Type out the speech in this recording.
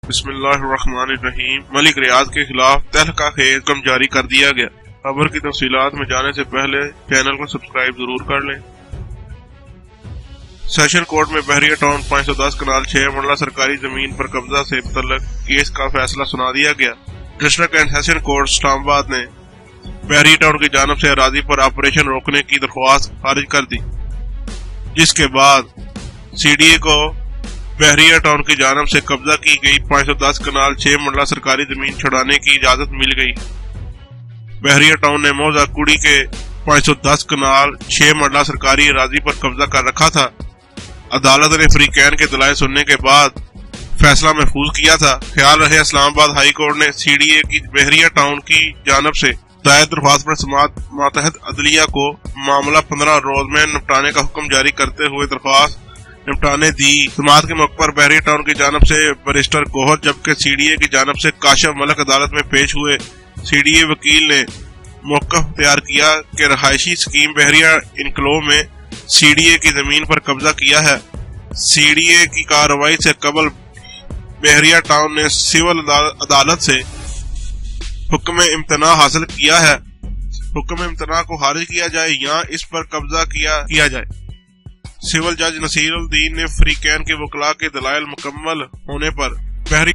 بسم اللہ الرحمن الرحیم۔ ملک ریاض کے خلاف تہلکہ خیز حکم جاری کر دیا گیا۔ خبر کی تفصیلات میں جانے سے پہلے چینل کو سبسکرائب ضرور کر لیں۔ سیشن کورٹ میں بحریہ ٹاؤن 510 کنال 6 مرلہ سرکاری زمین پر قبضہ سے متعلق کیس کا فیصلہ سنا دیا گیا۔ ڈسٹرکٹ اینڈ سیشن کورٹ اسلام آباد نے بحریہ ٹاؤن کی جانب سے اراضی پر آپریشن روکنے کی درخواست خارج کر دی، جس کے بعد سی ڈی اے کو بحریہ ٹاؤن کی جانب سے قبضہ کی گئی 510 کنال 6 مرلہ سرکاری زمین چھڑانے کی اجازت مل گئی۔ بحریہ ٹاؤن نے موضع کوڑی کے 510 کنال 6 مرلہ سرکاری اراضی پر قبضہ کر رکھا تھا۔ عدالت نے فریقین کے دلائل سننے کے بعد فیصلہ محفوظ کیا تھا۔ خیال رہے اسلام آباد ہائی کورٹ نے سی ڈی اے کی بحریہ ٹاؤن کی جانب سے دائر درخواست پر سماعت ماتحت عدلیہ کو معاملہ 15 روز میں نمٹانے کا حکم جاری کرتے ہوئے درخواست نمٹانے دی۔ سماعت کے موقع پر بحریہ ٹاؤن کی جانب سے بیرسٹر گوہر جبکہ سی ڈی اے کی جانب سے کاشف ملک عدالت میں پیش ہوئے۔ سی ڈی اے وکیل نے موقف اختیار کیا کہ رہائشی سکیم بحریہ انکلو میں سی ڈی اے کی زمین پر قبضہ کیا ہے۔ سی ڈی اے کی کارروائی سے قبل بحریہ ٹاؤن نے سول عدالت سے حکم امتناع حاصل کیا ہے۔ حکم امتناع کو خارج کیا جائے یا اس پر قبضہ کیا جائے۔ سول جج نصیر الدین نے فریقین کے وکلاء کے دلائل مکمل ہونے پر بحریہ